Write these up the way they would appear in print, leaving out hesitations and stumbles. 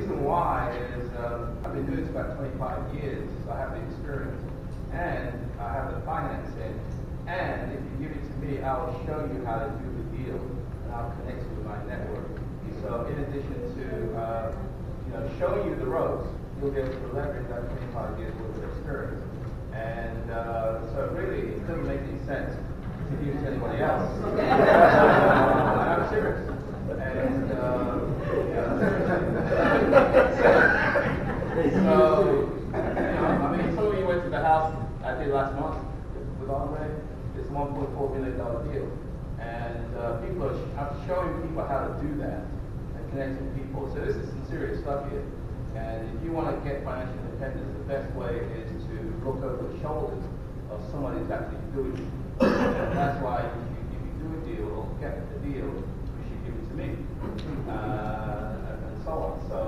reason why is I've been doing this about 25 years, so I have the experience, and I have the financing, and if you give it to me, I'll show you how to do the deal, and I'll connect you with my network. So in addition to showing you the ropes, you'll be able to leverage that 25 years worth of experience. And so really, it doesn't make any sense to give it to anybody else. I'm serious. And some of you went to the house I did last month with Andre. It's a $1.4 million deal. And I'm showing people how to do that and connecting people. So this is some serious stuff here. And if you want to get financial independence, the best way is to look over the shoulders of somebody who's actually doing it. And that's why if you do a deal or get the deal, you should give it to me. And so on. So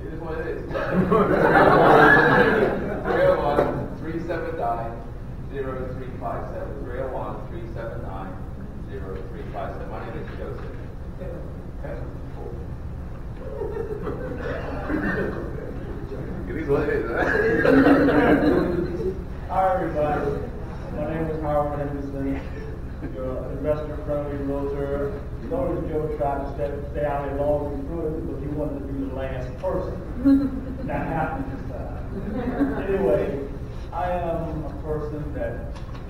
it is what it is. 301-379-0357. 301-379-0357. My name is Joseph. Okay? Cool. It is what it is, right? Hi, everybody. My name is Howard Henderson. You're an investor-friendly realtor. Notice Joe tried to stay out of long and good because he wanted to be the last person. That happened this time. Anyway, I am a person that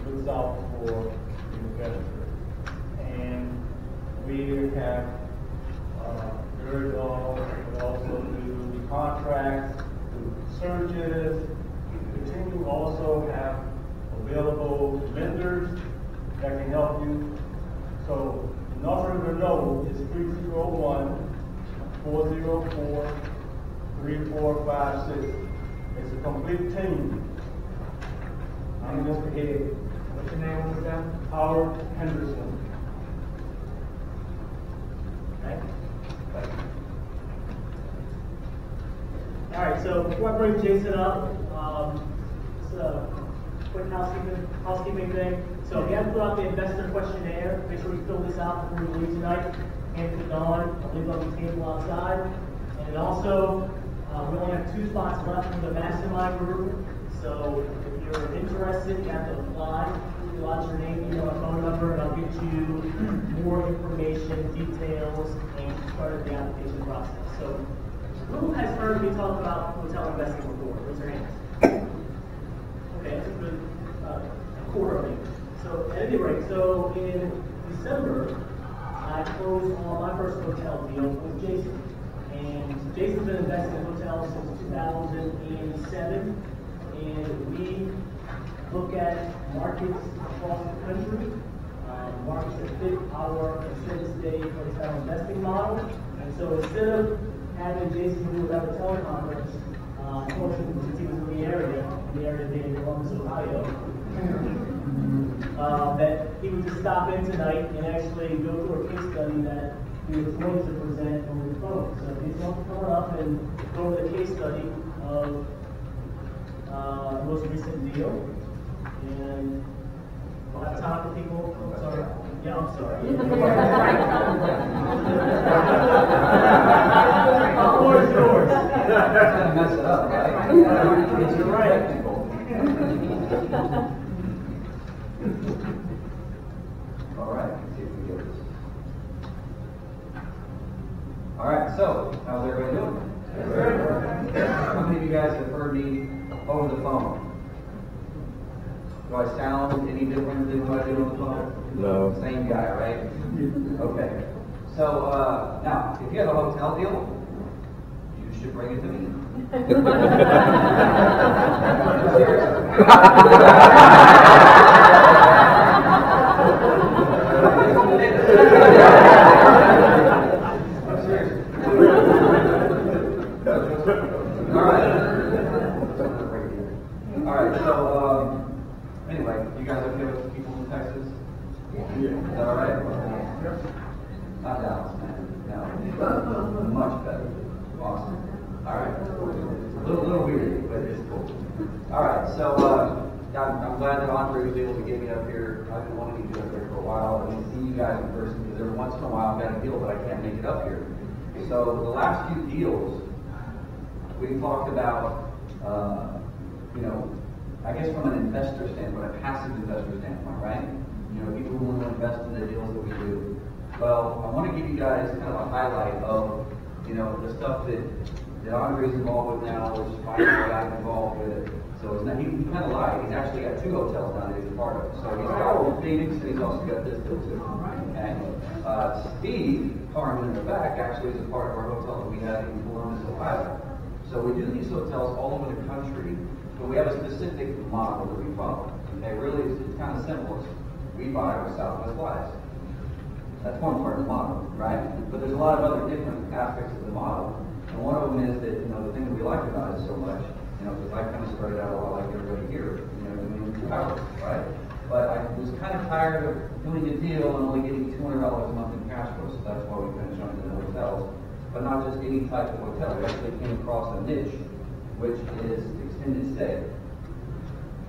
looks out for investors. And we have very long, we also do contracts, do searches. We continue to also have available lenders that can help you. So the number to know is 301-404-3456. It's a complete team. I'm Mr. Head. What's your name one more time? Howard Henderson. Thank you. All right, so before I bring Jason up, just a quick housekeeping thing. So if you haven't filled out the investor questionnaire, make sure you fill this out before you leave tonight. Hand it to Dawn. I'll leave it on the table outside. And then also, we only have 2 spots left in the mastermind group. So if you're interested, you have to apply. Fill out your name, email, and phone number, and I'll get you more information, details, and start the application process. So who has heard me talk about hotel investing before? Raise your hands. Okay, that's a good quarter of you. So at any rate, so in December, I closed on my first hotel deal with Jason. And Jason's been investing in hotels since 2007. And we look at markets across the country, markets that fit our extended stay hotel investing model. And so instead of having Jason do a hotel conference, unfortunately, since he was in the area being Columbus, Ohio, that he would just stop in tonight and actually go through a case study that we were going to present over the phone. So he's going to come up and go over the case study of the most recent deal. And we'll have time for people. I'm sorry. Yeah, I'm sorry. The floor is yours. Gonna mess it up, right? You're right. All right, let's see if we get this. All right, so how's everybody doing? How many of you guys have heard me over the phone? Do I sound any different than what I do on the phone? No. Same guy, right? Okay. So now, if you have a hotel deal, you should bring it to me. I'm serious. All right, so anyway, you guys okay with people in Texas? Yeah. Is that all right? Not Dallas, man. No. Much better. Awesome. All right. A little weird, but it's cool. All right, so I'm glad that Andre was able to get me up here. I've been wanting to get up there for a while and see you guys in person because every once in a while I've got a deal, but I can't make it up here. So the last few deals We talked about, you know, I guess from an investor standpoint, a passive investor standpoint, right? You know, people who want to invest in the deals that we do. Well, I want to give you guys kind of a highlight of, you know, the stuff that Andre's involved with now, which is I'm involved with. So it's not, he kind of lied. He's actually got 2 hotels now that he's a part of. So he's got Phoenix and he's also got this deal too. Okay. Steve Carmen in the back actually is a part of our hotel that we have in Columbus, Ohio. So we do these hotels all over the country, but we have a specific model that we follow. Okay, really, it's kind of simple. We buy with Southwest Flies. That's one part of the model, right? But there's a lot of other different aspects of the model. And one of them is that, you know, the thing that we like about it so much, you know, because I kind of started out a lot like everybody here, you know, doing 2 hours, right? But I was kind of tired of doing a deal and only getting $200 a month in cash flow, so that's why we kind of jumped into hotels. But not just any type of hotel. We actually came across a niche, which is extended stay.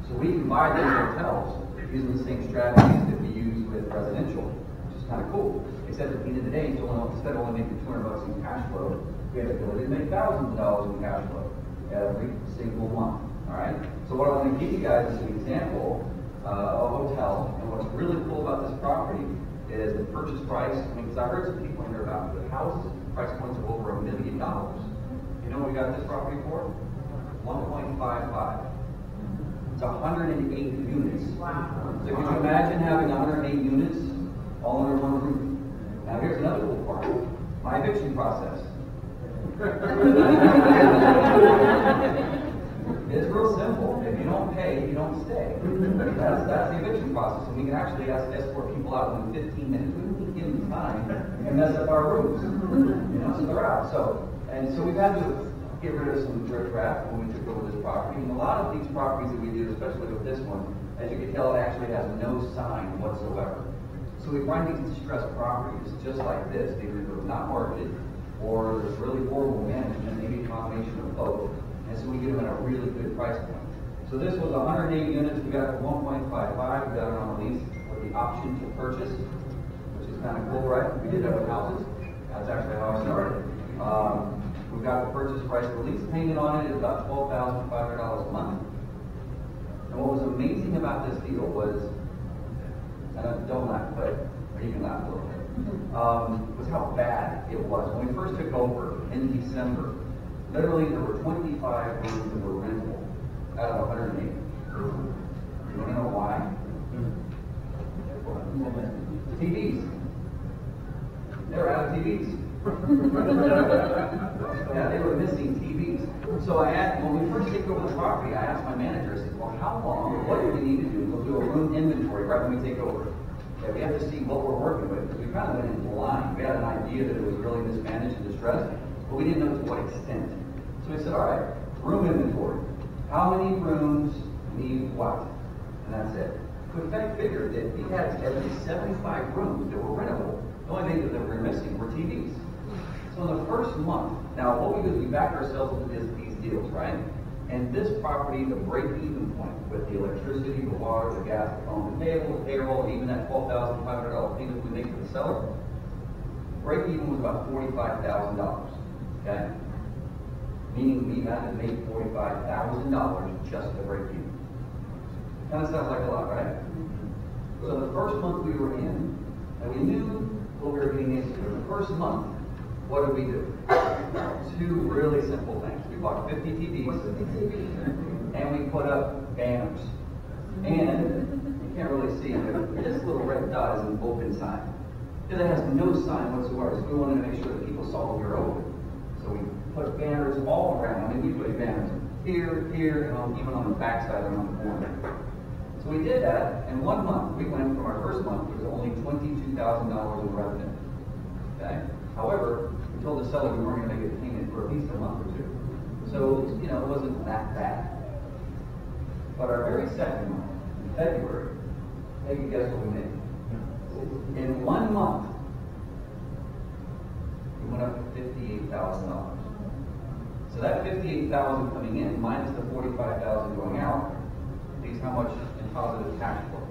So we can buy these hotels using the same strategies that we use with residential, which is kind of cool. Except at the end of the day, instead of only making $200 in cash flow, we have the ability to make thousands of dollars in cash flow every single month. All right. So what I want to give you guys is an example of a hotel, and what's really cool about this property is the purchase price. I mean, because I heard some people in there about the houses price points of over $1 million. You know what we got this property for? 1.55. It's 108 units. Wow. So can you imagine having 108 units all under one roof? Now here's another cool part. My eviction process. It's real simple. If you don't pay, you don't stay. That's the eviction process. And we can actually escort people out in 15 minutes. We don't give them time and mess up our rooms. You know, so they're out. So we've had to get rid of some riffraff when we took over this property. And a lot of these properties that we do, especially with this one, as you can tell, it actually has no sign whatsoever. So we find these distressed properties just like this, either they're not marketed or there's really horrible management, maybe a combination of both. And so we get them at a really good price point. So this was 108 units. We got it for 1.55. We got it on a lease with the option to purchase, which is kind of cool, right? We did that with houses. That's actually how I started. We've got the purchase price. The lease payment on it is about $12,500 a month. And what was amazing about this deal was, and don't laugh, but you can laugh a little bit, was how bad it was. When we first took over in December, literally there were 25 rooms that were rentable out of 108. You want to know why? TVs. They were out of TVs. Yeah, they were missing TVs. So I asked, when we first took over the property, I asked my manager, I said, well, how long, what do we need to do? We'll do a room inventory right when we take over. Okay, we have to see what we're working with, because we kind of went in blind. We had an idea that it was really mismanaged and distressed, but we didn't know to what extent. So we said, all right, room inventory. How many rooms need what? And that's it. We figured that we had at least 75 rooms that were rentable. The only thing that we were missing were TVs. So in the first month, now what we do is we back ourselves into these deals, right? And this property, the break-even point with the electricity, the water, the gas, the phone, the cable, the payroll, and even that $12,500 payment we make for the seller, break-even was about $45,000. Okay, meaning we had to make $45,000 just to break even. Kind of sounds like a lot, right? So the first month we were in, and we knew what we were getting into. The first month, what did we do? 2 really simple things. We bought 50 TVs, and we put up banners. And you can't really see, but this little red dot is an open sign. Because it has no sign whatsoever. So we wanted to make sure that people saw we were open. So we put banners all around. I mean, we put banners here, and even on the backside and on the corner. So we did that, and 1 month, we went from our first month, it was only $22,000 in revenue. Okay? However, we told the seller we weren't going to make a payment for at least a month or 2. So, you know, it wasn't that bad. But our very second month, in February, take a guess what we made. In 1 month, we went up to $58,000. So that $58,000 coming in, minus the $45,000 going out, is how much in positive cash flow.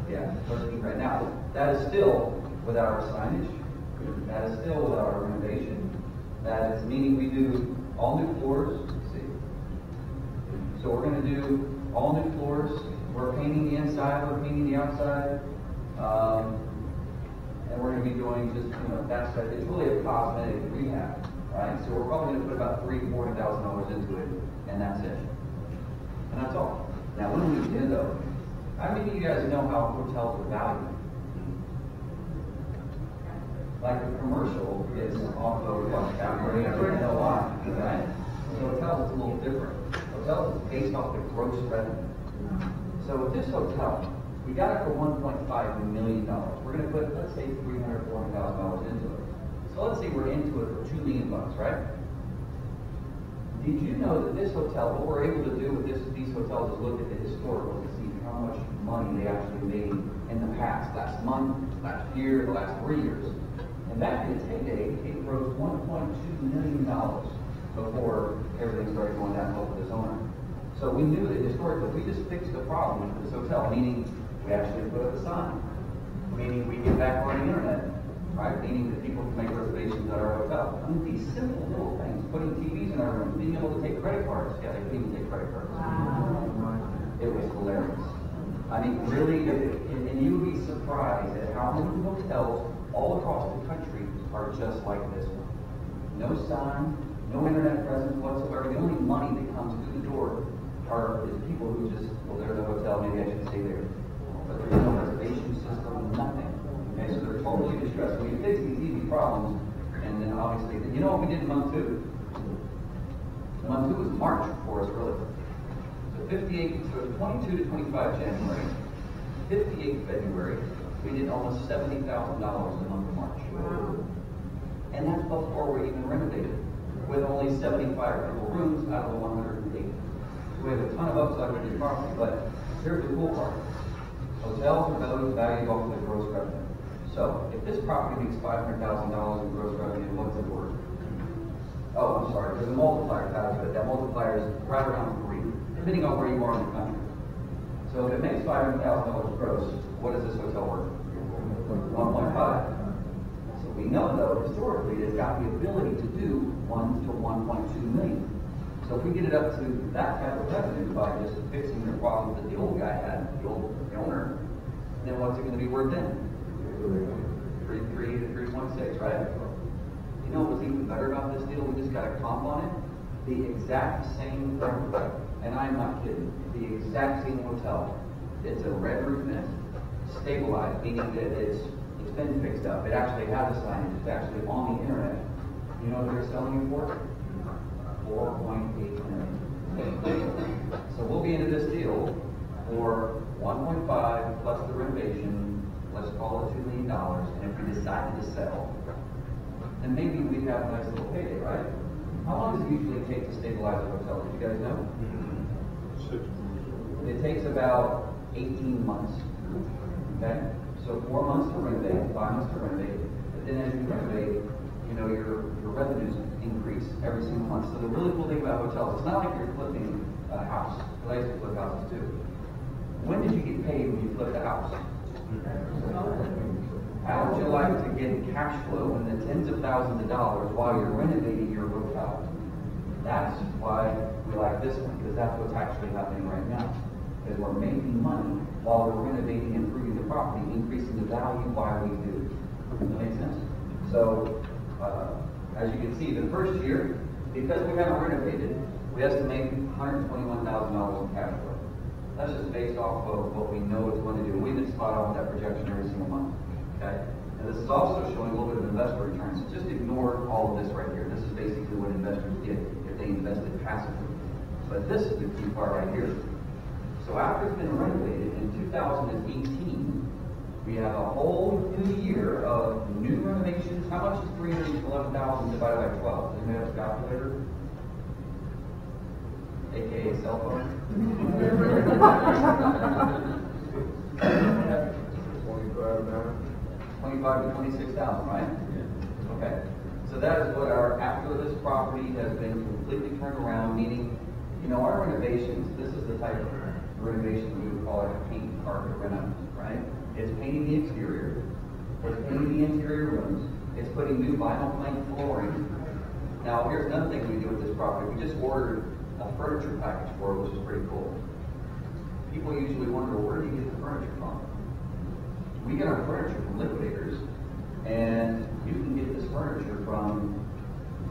Yeah, 13 right now. That is still without our signage. That is still without our renovation. That is meaning we do all new floors. Let's see. So we're going to do all new floors. We're painting the inside, we're painting the outside. And we're going to be doing just, that's it's really a cosmetic rehab, right? So we're probably going to put about $3,000–$4,000 into it, and that's it. And that's all. Now, when we do though, how many of you guys know how hotels are valued? Like a commercial is off of cap rate or NOI, right? So hotels is a little different. Hotels is based off the gross revenue. So with this hotel, we got it for $1.5 million. We're going to put, let's say, $300–$400,000 into it. So let's say we're into it for $2 million, right? Did you know that this hotel, what we're able to do with these hotels is look at the historical to see how much money they actually made in the past, last month, last year, the last 3 years. And back in its heyday, it grossed $1.2 million before everything started going downhill for this owner. So we knew that historically, we just fixed the problem with this hotel, meaning we actually put up a sign, meaning we get back on the internet, right? Meaning that people can make reservations at our hotel. I mean, these simple little things, putting TVs in our room, being able to take credit cards. Yeah, they can even take credit cards. Wow. It was hilarious. I mean, really, and you would be surprised at how many hotels all across the country are just like this one. No sign, no internet presence whatsoever. The only money that comes through the door is people who just, well, there's a hotel, maybe I should stay there. But there's no reservation system, nothing. Okay, so they're totally distressed. We fix these easy problems, and then obviously, you know what we did in month 2? Month 2 was March for us, really. So 22 to 25 January, 58 February, we did almost $70,000 in the month of March. Wow. And that's before we even renovated, with only 75 available rooms out of the 108. So we have a ton of upside with this property, but here's the cool part. Hotels are valued off of the gross revenue. So if this property makes $500,000 in gross revenue, what's it worth? Oh, I'm sorry, there's a multiplier attached to it. That multiplier is right around 3, depending on where you are in the country. So if it makes $500,000 gross, what is this hotel worth? 1.5. So we know, though, historically, it's got the ability to do 1 to 1.2 million. So if we get it up to that type of revenue by just fixing the problems that the old guy had, the owner, then what's it going to be worth then? 3 to 3.6, right? You know what was even better about this deal? We just got a comp on it. The exact same thing, and I'm not kidding, the exact same hotel. It's a red roof nest, stabilized, meaning that it's been fixed up. It actually has a signage. It's actually on the internet. You know what they're selling it for? $4.8 million. So we'll be into this deal for 1.5 plus the renovation. Let's call it $2 million. And if we decided to sell, then maybe we'd have a nice little payday, right? How long does it usually take to stabilize a hotel? Did you guys know? 6 months. It takes about 18 months. Okay? So 4 months to renovate, 5 months to renovate. But then as you renovate, your revenues increase every single month. So the really cool thing about hotels, it's not like you're flipping a house. I used to flip houses too. When did you get paid when you flipped a house? How would you like to get cash flow in the tens of thousands of dollars while you're renovating your hotel? That's why we like this one, because that's what's actually happening right now. Because we're making money while we're renovating and improving the property, increasing the value while we do. Does that make sense? So, as you can see, the first year, because we haven't renovated, we estimate $121,000 in cash flow. That's just based off of what we know it's going to do. We've been spot on with that projection every single month. Okay? And this is also showing a little bit of investor returns. So just ignore all of this right here. This is basically what investors get if they invested passively. But this is the key part right here. So after it's been renovated in 2018, we have a whole new year of new renovations. How much is 311,000 divided by 12? Does anybody have a calculator? AKA cell phone? 25 to 26,000, right? Okay. So that is what after this property has been completely turned around, meaning, our renovations, this is the type of renovation we would call a paint carpet reno, right? It's painting the exterior, it's painting the interior rooms, it's putting new vinyl plank flooring, Now, here's another thing we do with this property. We just ordered a furniture package for it, which is pretty cool. People usually wonder, where do you get the furniture from? We get our furniture from Liquidators, and you can get this furniture from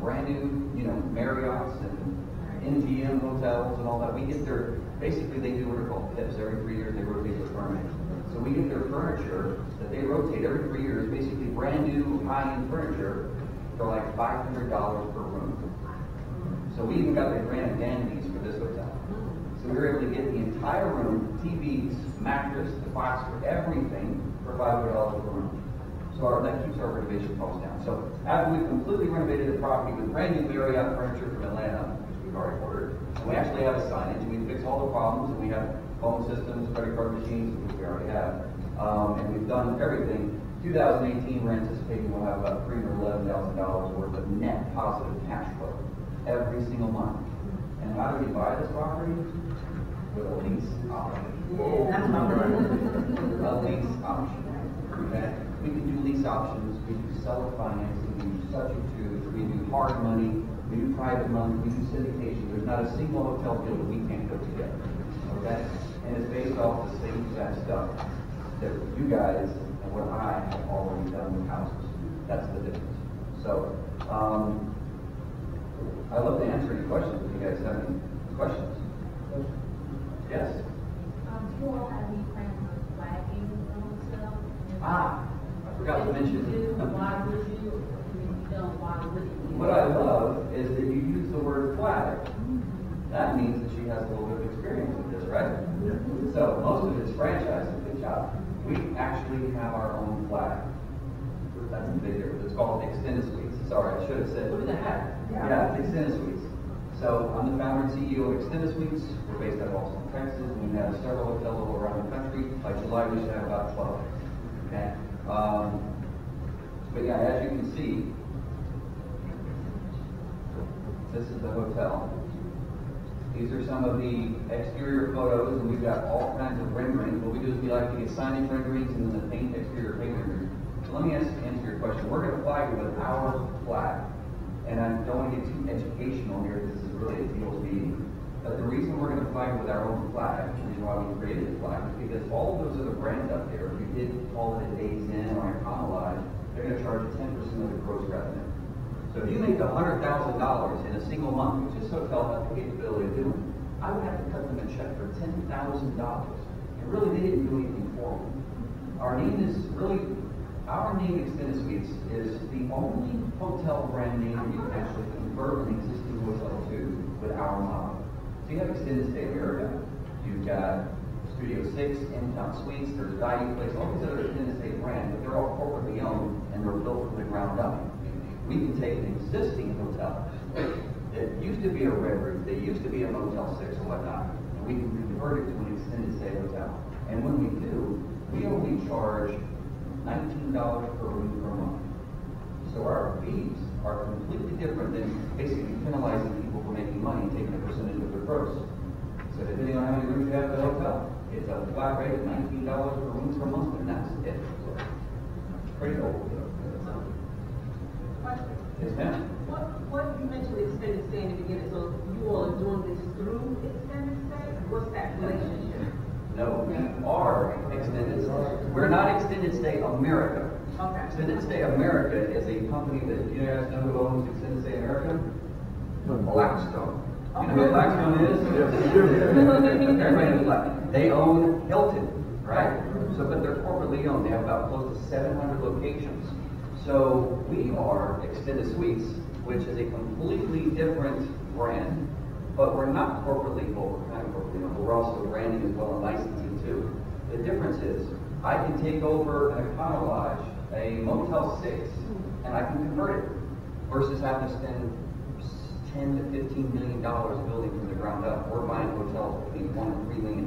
brand new, Marriott's and MGM hotels and all that. We get their, basically they do what are called PIPs. Every 3 years they rotate their furniture. So we get their furniture that they rotate every 3 years, basically brand new high-end furniture for like $500 per room. So we even got the grand vanities for this hotel. So we were able to get the entire room, TVs, mattress, the box for everything for $500 per room. So that keeps our renovation costs down. So after we've completely renovated the property with brand new Marriott furniture from Atlanta, which we've already ordered, and we actually have a signage, and we fix all the problems, and we have phone systems, credit card machines, which we already have, and we've done everything. 2018, we're anticipating we'll have about $311,000 worth of net positive cash flow every single month. And how do we buy this property? With a lease option. A lease option. Okay? We can do lease options, we do seller financing, we do subject to, we do hard money, we do private money, we do syndication. There's not a single hotel deal that we can't put together. Okay? And it's based off the same exact stuff that you guys and what I have already done with houses. That's the difference. So, I'd love to answer any questions if you guys have any questions. Yes? Do you all have any plans on flagging the hotel? I forgot to mention. Why would you? If you don't, why would you? What I love is that you use the word flag. That means that she has a little bit of experience with this, right? So most of it's franchise. Good job. We actually have our own flag. That's the big difference. It's called Extended Suites. Sorry, I should have said, look at the hat. Yeah, it's Extended Suites. So I'm the founder and CEO of Extended Suites. We're based out of Austin, Texas, and we have several hotels all around the country. By July, we should have about 12. Okay. But yeah, as you can see, this is the hotel. These are some of the exterior photos, and we've got all kinds of renderings. What we do is we like to get signage renderings and then the exterior paint renderings. So let me answer your question. We're going to flag it with our flag. And I don't want to get too educational here because this is really a deals meeting. But the reason we're going to flag it with our own flag, the reason why we created the flag, is because all of those other brands up there, if you did call it a Days Inn or a Econo Lodge, they're going to charge you 10% of the gross revenue. So if you make $100,000 in a single month, which this hotel has the capability of doing, I would have to cut them a check for $10,000. And really, they didn't do anything for me. Our name, Extended Suites, is the only hotel brand name you can actually convert an existing hotel to with our model. So you have Extended Stay America, you've got Studio 6, In-Town Suites, there's Value Place, all these other Extended Stay brands, but they're all corporately owned and they're built from the ground up. We can take an existing hotel that used to be a Red Roof, that used to be a Motel 6 or whatnot, and we can convert it to an extended stay hotel. And when we do, we only charge $19 per room per month. So our fees are completely different than basically penalizing people for making money and taking a percentage of their gross. So depending on how many rooms you have at the hotel, it's a flat rate of $19 per room per month, and that's it. Pretty cool. Yes, ma'am. What you mentioned extended stay in the beginning, so you all are doing this through extended stay? What's that relationship? No, we are Extended Stay. We're not Extended Stay America. Okay. Extended Stay America is a company that, you guys know who owns Extended Stay America? Blackstone. You know who Blackstone is? Everybody knows Blackstone. They own Hilton, right? So, but they're corporately owned. They have about close to 700 locations. So we are Extended Suites, which is a completely different brand, but we're not corporately owned. We're kind of corporately owned, but we're also branding as well and licensing too. The difference is I can take over an Econo Lodge, a Motel 6, and I can convert it versus having to spend $10 to $15 million building from the ground up. We're buying hotels between $1 and $3 million,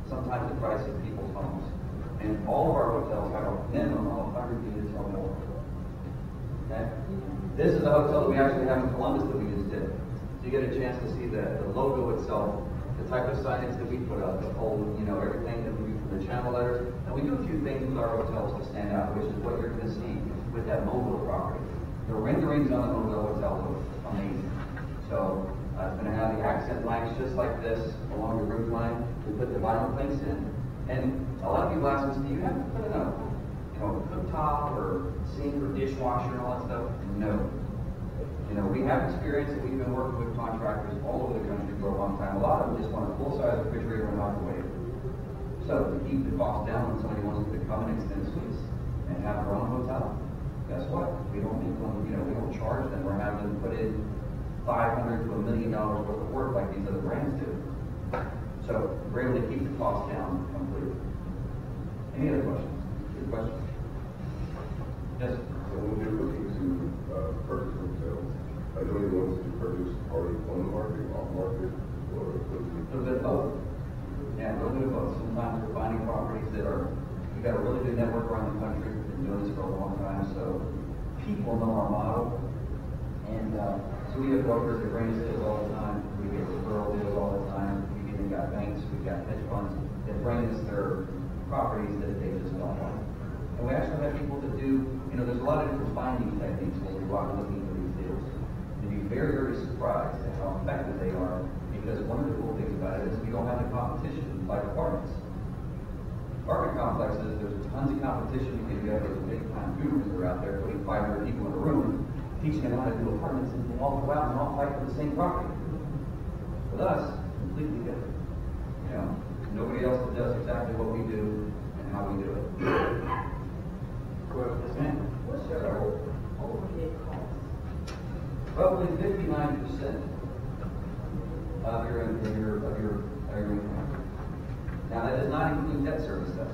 sometimes the price of people's homes. And all of our hotels have a minimum of 100 units or more. Okay? This is a hotel that we actually have in Columbus that we just did. So you get a chance to see the logo itself, the type of signage that we put up, the whole, everything that we do from the channel letters. And we do a few things with our hotels to stand out, which is what you're going to see with that mobile property. The renderings on the hotel look amazing. So it's going to have the accent lines just like this along the roof line. We put the vinyl planks in. And a lot of people ask us, do you have to put in a cooktop or sink or dishwasher and all that stuff? No. We have experience that we've been working with contractors all over the country for a long time. A lot of them just want a full-size refrigerator and microwave. So to keep the cost down when somebody wants to come and extend suites and have their own hotel, guess what? We don't make them, we don't charge them. We're having them put in $500 to $1 million worth of work like these other brands do. So we're able to keep the cost down completely. Any other questions? Good questions? Yes. So when you're looking to purchase hotels, are you only ones to purchase already on the market, off market, or A little bit of both. Yeah, a little bit of both. Sometimes we're finding properties that we've got a really good network around the country. We've been doing this for a long time, so people know our model. And so we have brokers that bring us deals all the time. We get referral deals all the time. We've even got banks, we've got hedge funds that bring us their properties that they just don't want. And we actually have people that do, there's a lot of different finding techniques when we go out looking for these deals. You'd be very, very surprised at how effective they are, because one of the cool things about it is we don't have the competition like apartments. Apartment complexes, there's tons of competition because you have those big time gurus that are out there putting 500 people in a room, teaching them how to do apartments, and they all go out and all fight for the same property. With us, completely different. Nobody else does exactly what we do and how we do it. Yes, ma'am. What's your overhead cost? Roughly 59% of your income. Now that does not include debt service tax.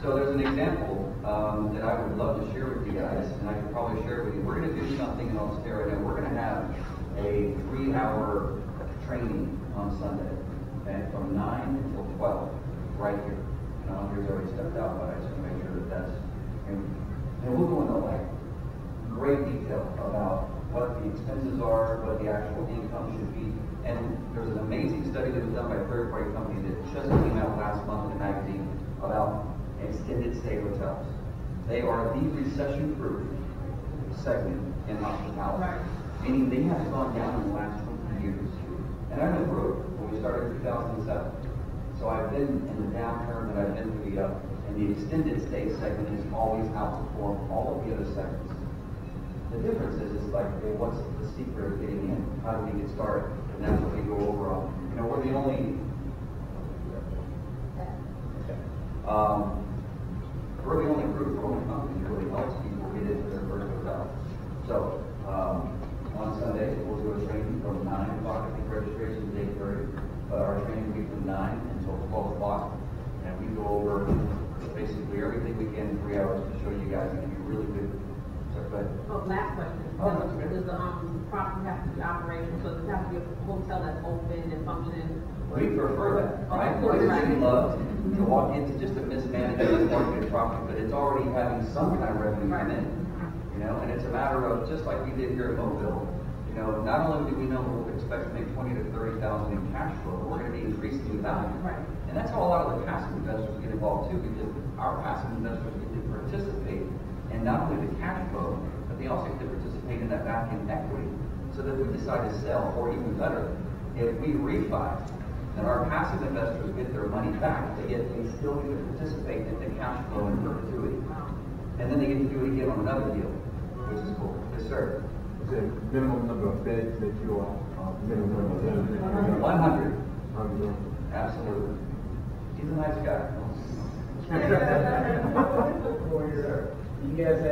So there's an example that I would love to share with you guys, and I could probably share it with you. We're going to do something in Australia, and we're going to have a 3-hour training on Sunday, and from 9 until 12, right here. Andre's already stepped out, but I just want to make sure that that's. And we'll go into great detail about what the expenses are, what the actual income should be. And there's an amazing study that was done by a third-party company that just came out last month in a magazine about extended stay hotels. They are the recession-proof segment in hospitality. Right. Meaning they have gone down in the last 20 years. And I know Brooke, when we started in 2007. So I've been in the downturn and I've been through the up. And the extended stay segment has always outperformed all of the other segments. The difference is, like, well, what's the secret of getting in? How do we get started? And that's what we go over on. We're the only. We're the only group, we're the only company that really helps people get into their first hotel. So on Sunday we'll do a training from 9 o'clock. I think registration is 8:30, but our training will be from 9 until 12 o'clock, and we go over basically everything we can in 3 hours to show you guys. It's going to be really good. Last question. Does the property have to be operational? So does it have to be a hotel that's open and functioning? We prefer that, right? We love to walk into just a mismanaged, mismarketed property, but it's already having some kind of revenue come in. And it's a matter of, just like we did here at Mobile, not only do we know we'll expect to make $20,000 to $30,000 in cash flow, but we're going to be increasing the value. Right. And that's how a lot of the passive investors get involved too, because our passive investors get to participate in not only the cash flow, but they also get to participate in that back end equity, so that if we decide to sell, or even better, if we refi, and our passive investors get their money back, they still get to participate in the cash flow in perpetuity. And then they get to do it again on another deal, which is cool. Yes, sir. Is there a minimum number of beds that you are minimum? 100. Absolutely. He's a nice guy. You guys have